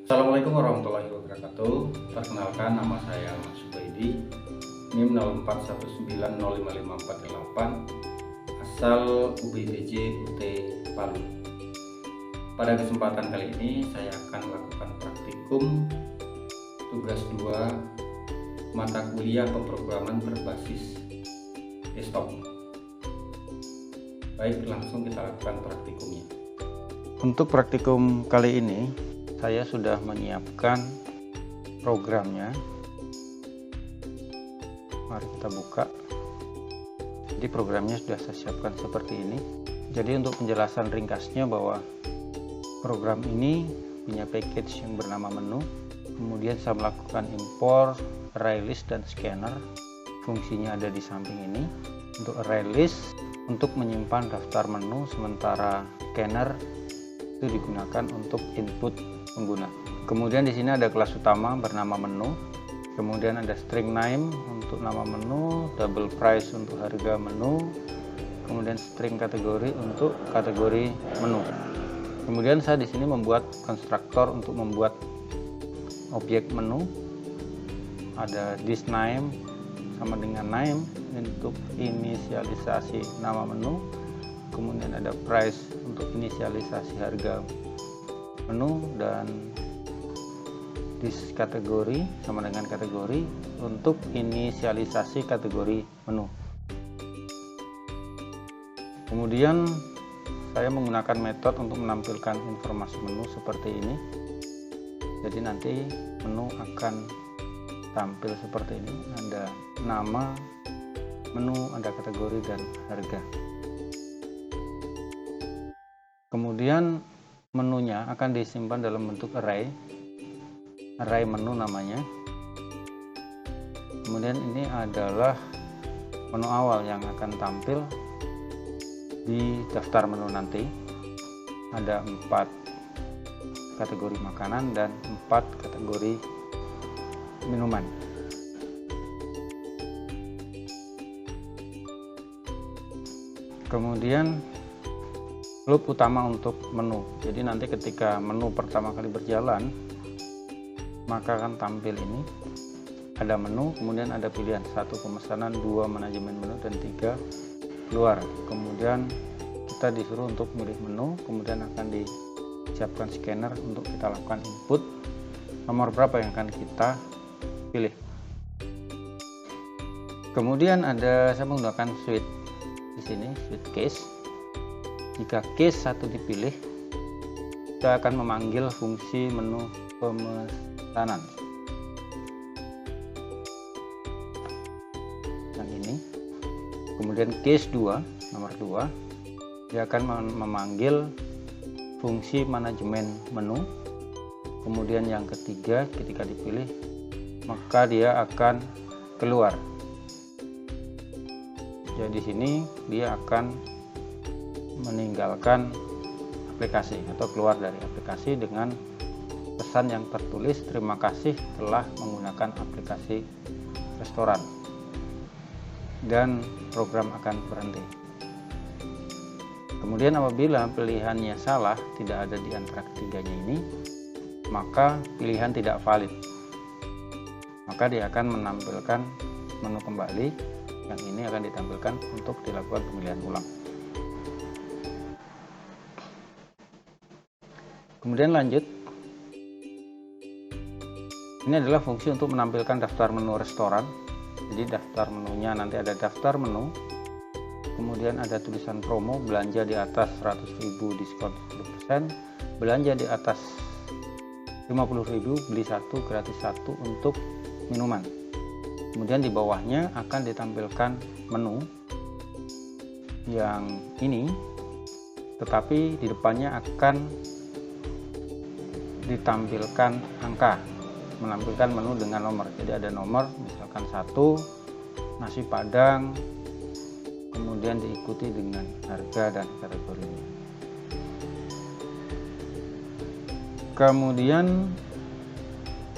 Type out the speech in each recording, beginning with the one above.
Assalamualaikum warahmatullahi wabarakatuh. Perkenalkan, nama saya Mas Subaidi, NIM 0419055548, asal UBDJ UT Palu. Pada kesempatan kali ini saya akan melakukan praktikum tugas 2 mata kuliah pemrograman berbasis desktop. Baik, langsung kita lakukan praktikumnya. Untuk praktikum kali ini saya sudah menyiapkan programnya. Mari kita buka. Jadi programnya sudah saya siapkan seperti ini. Jadi untuk penjelasan ringkasnya bahwa program ini punya package yang bernama menu. Kemudian saya melakukan import array list dan scanner. Fungsinya ada di samping ini. Untuk array list untuk menyimpan daftar menu, sementara scanner itu digunakan untuk input pengguna. Kemudian di sini ada kelas utama bernama menu, kemudian ada string name untuk nama menu, double price untuk harga menu, kemudian string kategori untuk kategori menu. Kemudian saya di sini membuat konstruktor untuk membuat objek menu. Ada this name sama dengan name untuk inisialisasi nama menu, kemudian ada price untuk inisialisasi harga menu, dan this kategori sama dengan kategori untuk inisialisasi kategori menu. Kemudian saya menggunakan metode untuk menampilkan informasi menu seperti ini. Jadi nanti menu akan tampil seperti ini, ada nama menu, ada kategori dan harga. Kemudian menunya akan disimpan dalam bentuk array menu namanya. Kemudian ini adalah menu awal yang akan tampil di daftar menu nanti. Ada 4 kategori makanan dan 4 kategori minuman. Kemudian loop utama untuk menu. Jadi nanti ketika menu pertama kali berjalan, maka akan tampil ini. Ada menu, kemudian ada pilihan 1 pemesanan, 2 manajemen menu, dan 3 keluar. Kemudian kita disuruh untuk memilih menu, kemudian akan disiapkan scanner untuk kita lakukan input nomor berapa yang akan kita pilih. Kemudian saya menggunakan switch di sini, switch case. Jika case 1 dipilih, kita akan memanggil fungsi menu pemesanan yang ini. Kemudian case 2, nomor 2, dia akan memanggil fungsi manajemen menu. Kemudian yang ketiga, ketika dipilih, maka dia akan keluar. Jadi di sini dia akan meninggalkan aplikasi atau keluar dari aplikasi dengan pesan yang tertulis, terima kasih telah menggunakan aplikasi restoran, dan program akan berhenti. Kemudian apabila pilihannya salah, tidak ada di antara ketiganya ini, maka pilihan tidak valid, maka dia akan menampilkan menu kembali. Yang ini akan ditampilkan untuk dilakukan pemilihan ulang. Kemudian lanjut, ini adalah fungsi untuk menampilkan daftar menu restoran. Jadi daftar menunya nanti ada daftar menu, kemudian ada tulisan promo, belanja di atas 100.000 diskon 10%, belanja di atas 50.000 beli 1 gratis 1 untuk minuman. Kemudian di bawahnya akan ditampilkan menu yang ini, tetapi di depannya akan ditampilkan angka, menampilkan menu dengan nomor. Jadi ada nomor, misalkan 1 nasi padang, kemudian diikuti dengan harga dan kategorinya. Kemudian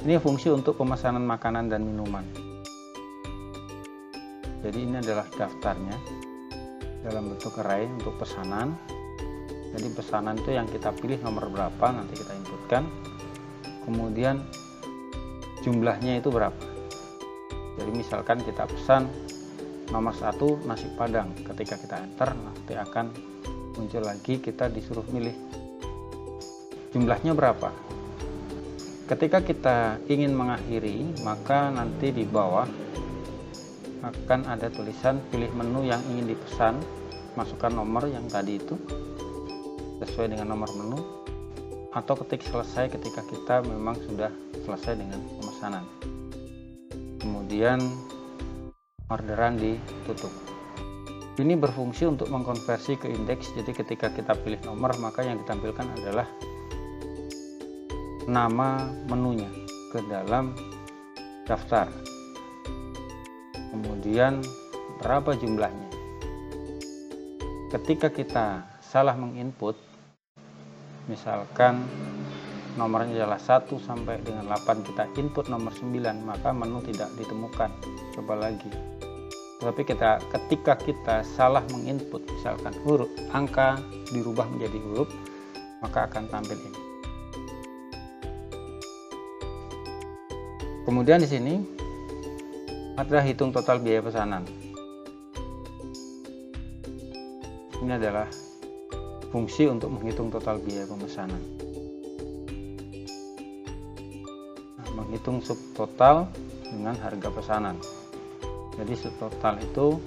ini fungsi untuk pemesanan makanan dan minuman. Jadi ini adalah daftarnya dalam bentuk array untuk pesanan. Jadi pesanan itu yang kita pilih nomor berapa, nanti kita inputkan. kemudian jumlahnya itu berapa. Jadi misalkan kita pesan nomor 1 nasi padang, ketika kita enter nanti akan muncul lagi, kita disuruh milih jumlahnya berapa. Ketika kita ingin mengakhiri, maka nanti di bawah akan ada tulisan pilih menu yang ingin dipesan, masukkan nomor yang tadi itu sesuai dengan nomor menu, atau ketik selesai ketika kita memang sudah selesai dengan pemesanan. Kemudian orderan ditutup. Ini berfungsi untuk mengkonversi ke indeks. Jadi ketika kita pilih nomor, maka yang ditampilkan adalah nama menunya ke dalam daftar. Kemudian berapa jumlahnya. Ketika kita salah menginput, misalkan nomornya adalah 1 sampai dengan 8, kita input nomor 9, maka menu tidak ditemukan. Coba lagi. Tapi ketika kita salah menginput, misalkan huruf angka dirubah menjadi huruf, maka akan tampil ini. Kemudian di sini ada hitung total biaya pesanan. Ini adalah fungsi untuk menghitung total biaya pemesanan. Nah, menghitung subtotal dengan harga pesanan. Jadi subtotal itu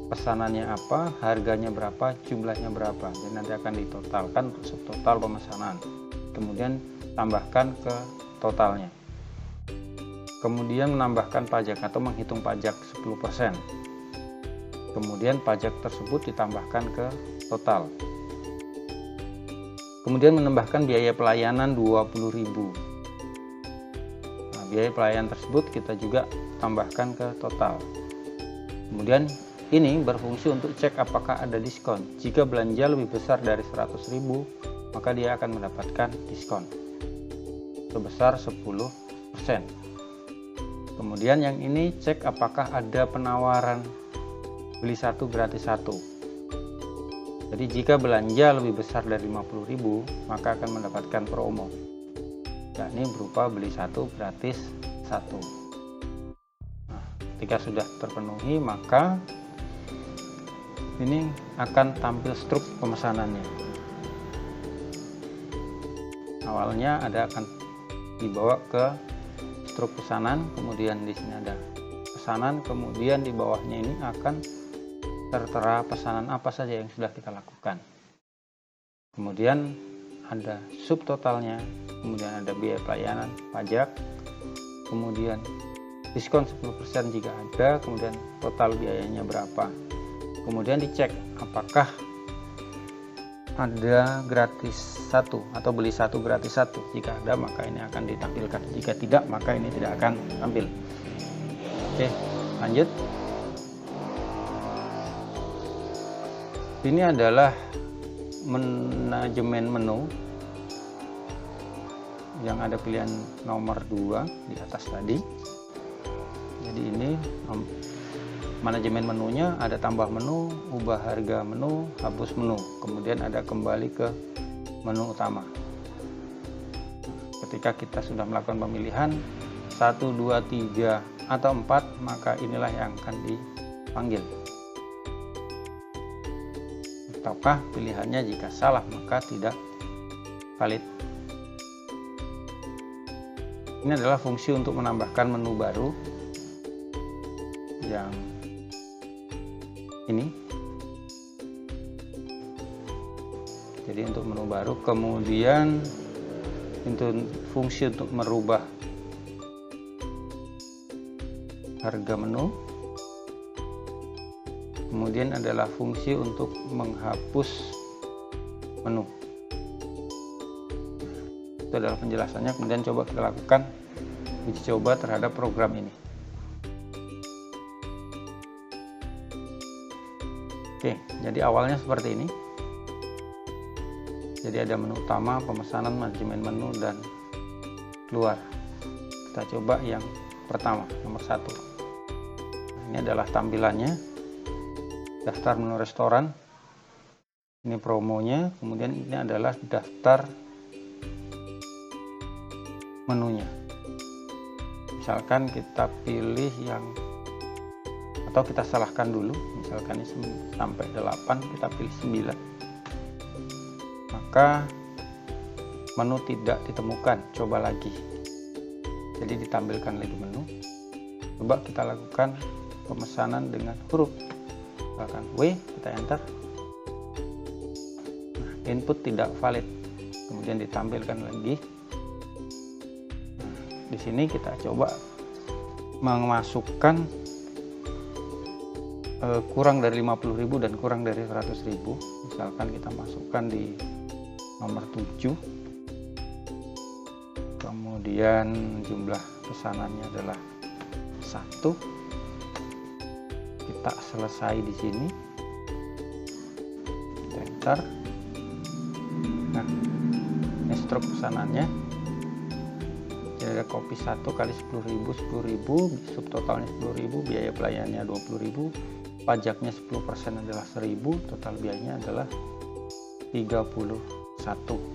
pesanannya apa, harganya berapa, jumlahnya berapa. Dan nanti akan ditotalkan untuk subtotal pemesanan. Kemudian tambahkan ke totalnya. Kemudian menambahkan pajak atau menghitung pajak 10%. Kemudian pajak tersebut ditambahkan ke total. Kemudian menambahkan biaya pelayanan 20.000. Nah, biaya pelayanan tersebut kita juga tambahkan ke total. Kemudian ini berfungsi untuk cek apakah ada diskon. Jika belanja lebih besar dari 100.000, maka dia akan mendapatkan diskon sebesar 10%. Kemudian yang ini cek apakah ada penawaran beli 1 gratis 1. Jadi jika belanja lebih besar dari 50.000, maka akan mendapatkan promo, yakni berupa beli 1 gratis 1. Nah, ketika sudah terpenuhi, maka ini akan tampil struk pemesanannya. Awalnya akan dibawa ke struk pesanan, kemudian di sini ada pesanan, kemudian di bawahnya ini akan tertera pesanan apa saja yang sudah kita lakukan. Kemudian ada subtotalnya, kemudian ada biaya pelayanan, pajak, kemudian diskon 10% jika ada, kemudian total biayanya berapa. Kemudian dicek apakah ada gratis 1 atau beli 1 gratis 1. Jika ada, maka ini akan ditampilkan. Jika tidak, maka ini tidak akan tampil. Oke, lanjut. Ini adalah manajemen menu yang ada pilihan nomor 2 di atas tadi. Jadi ini manajemen menunya, ada tambah menu, ubah harga menu, hapus menu, kemudian ada kembali ke menu utama. Ketika kita sudah melakukan pemilihan 1, 2, 3 atau 4, maka inilah yang akan dipanggil. Ataukah pilihannya jika salah maka tidak valid. Ini adalah fungsi untuk menambahkan menu baru yang ini. Jadi untuk menu baru, kemudian untuk fungsi untuk merubah harga menu, kemudian adalah fungsi untuk menghapus menu. Itu adalah penjelasannya. Kemudian coba kita lakukan uji coba terhadap program ini. Oke, jadi awalnya seperti ini. Jadi ada menu utama, pemesanan, manajemen menu, dan keluar. Kita coba yang pertama, nomor 1. Ini adalah tampilannya. Daftar menu restoran. Ini promonya. Kemudian ini adalah daftar menunya. Misalkan kita pilih yang, atau kita salahkan dulu, misalkan ini sampai 8, kita pilih 9, maka menu tidak ditemukan. Coba lagi, jadi ditampilkan lagi menu. Coba kita lakukan pemesanan dengan huruf, misalkan W, kita enter. Nah, input tidak valid, kemudian ditampilkan lagi. Di sini kita coba memasukkan kurang dari 50.000 dan kurang dari 100.000. Misalkan kita masukkan di nomor 7, kemudian jumlah pesanannya adalah 1. Kita selesai di sini, enter. Nah, ini struk pesanannya. Jadi ada kopi 1 kali 10.000, 10.000, subtotalnya 10.000, biaya pelayanannya 20.000, pajaknya 10% adalah 1.000, total biayanya adalah 31.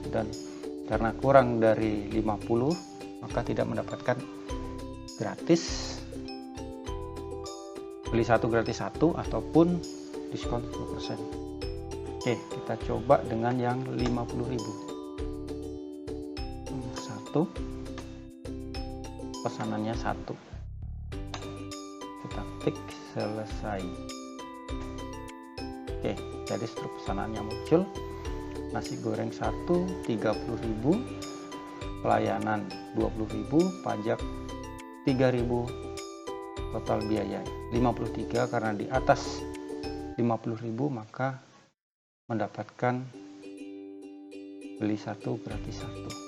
Dan karena kurang dari 50, maka tidak mendapatkan gratis, beli 1 gratis 1 ataupun diskon 10%. Oke, kita coba dengan yang 50.000. 1, pesanannya 1, kita klik selesai. Oke, jadi struk pesanannya muncul. Nasi goreng 1 30.000, pelayanan 20.000, pajak 3.000, total biaya 53. Karena di atas 50.000 maka mendapatkan beli 1 gratis 1.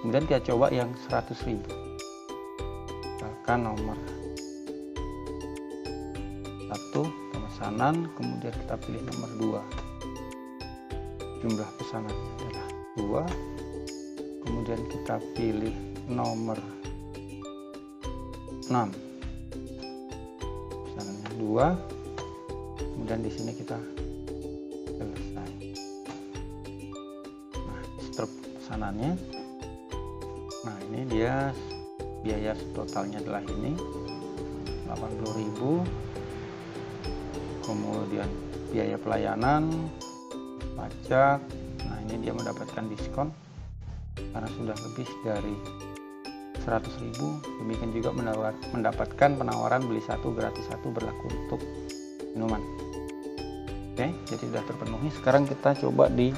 Kemudian kita coba yang 100.000, misalkan nomor 1 pemesanan, kemudian kita pilih nomor 2, jumlah pesanannya adalah 2, kemudian kita pilih nomor 6, pesanannya 2, kemudian di sini kita selesai. Nah, struk pesanannya. Nah, ini dia biaya totalnya adalah ini 80.000, kemudian biaya pelayanan, pajak. Nah, ini dia mendapatkan diskon karena sudah lebih dari 100.000. Demikian juga mendapatkan penawaran beli 1 gratis 1 berlaku untuk minuman. Oke, jadi sudah terpenuhi. Sekarang kita coba di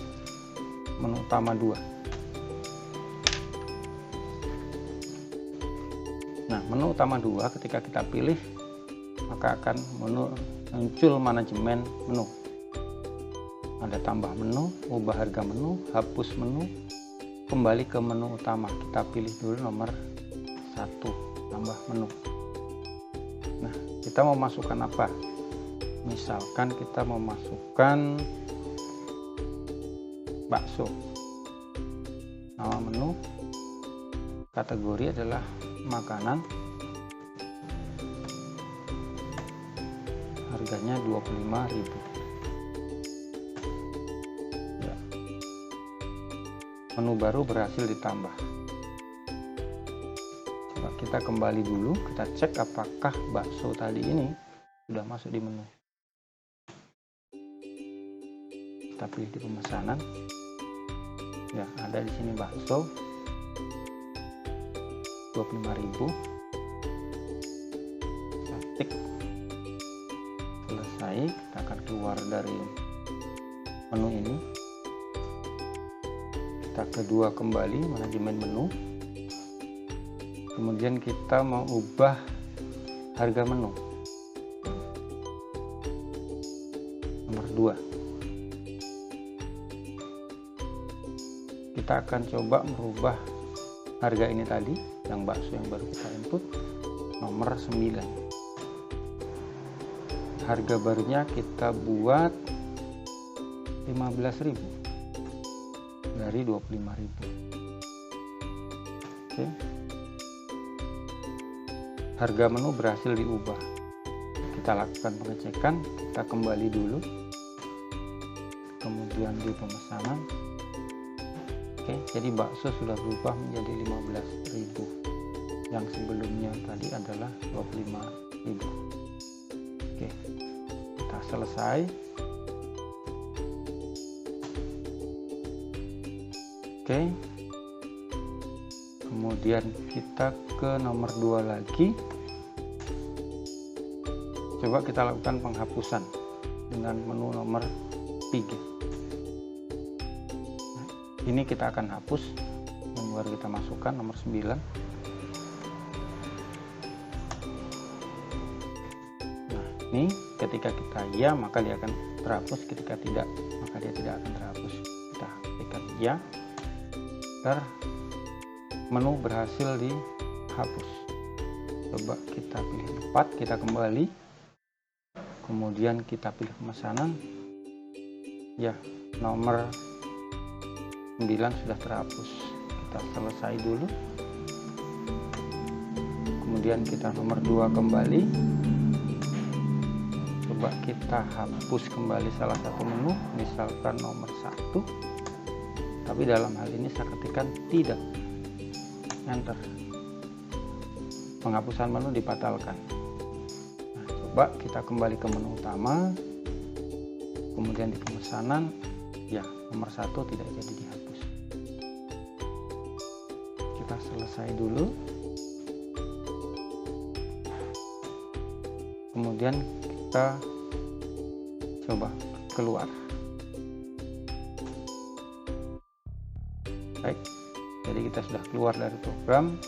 menu utama 2. Nah, menu utama 2 ketika kita pilih, maka akan muncul manajemen menu. Ada tambah menu, ubah harga menu, hapus menu, kembali ke menu utama. Kita pilih dulu nomor 1, tambah menu. Nah, kita mau masukkan apa? Misalkan kita mau masukkan bakso. Nama menu, kategori adalah makanan, harganya 25.000. Ya. Menu baru berhasil ditambah. Coba kita kembali dulu, kita cek apakah bakso tadi ini sudah masuk di menu. Kita pilih di pemesanan. Ya, ada di sini bakso 25.000. Kita tik selesai. Kita akan keluar dari menu ini. Kita kedua kembali manajemen menu. Kemudian kita mau ubah harga menu. Nomor 2. Kita akan coba merubah harga ini tadi, yang bakso yang baru kita input, nomor 9. Harga barunya kita buat 15.000 dari 25.000. Oke. Harga menu berhasil diubah. Kita lakukan pengecekan, kita kembali dulu. Kemudian di pemesanan, Oke, jadi bakso sudah berubah menjadi 15.000. Yang sebelumnya tadi adalah 25.000. Oke, kita selesai. Oke, kemudian kita ke nomor 2 lagi. Coba kita lakukan penghapusan dengan menu nomor 3. Nah, ini kita akan hapus yang baru kita masukkan nomor 9. Nah, ini ketika kita ya maka dia akan terhapus, ketika tidak maka dia tidak akan terhapus. Kita tekan ya agar menu berhasil dihapus. Coba kita pilih 4, kita kembali, kemudian kita pilih pemesanan. Ya, nomor 9 sudah terhapus. Kita selesai dulu, kemudian kita nomor 2 kembali. Coba kita hapus kembali salah satu menu, misalkan nomor 1, tapi dalam hal ini saya ketikkan tidak, enter. Penghapusan menu dibatalkan. Nah, coba kita kembali ke menu utama, kemudian di pemesanan, ya nomor 1 tidak jadi dihapus. Kita selesai dulu, kemudian kita coba keluar. Baik, jadi kita sudah keluar dari program,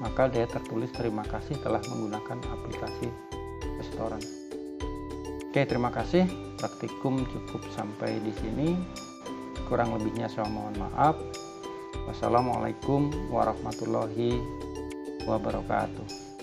maka dia tertulis terima kasih telah menggunakan aplikasi restoran. Oke, terima kasih. Praktikum cukup sampai di sini. Kurang lebihnya saya mohon maaf. Wassalamualaikum warahmatullahi wabarakatuh.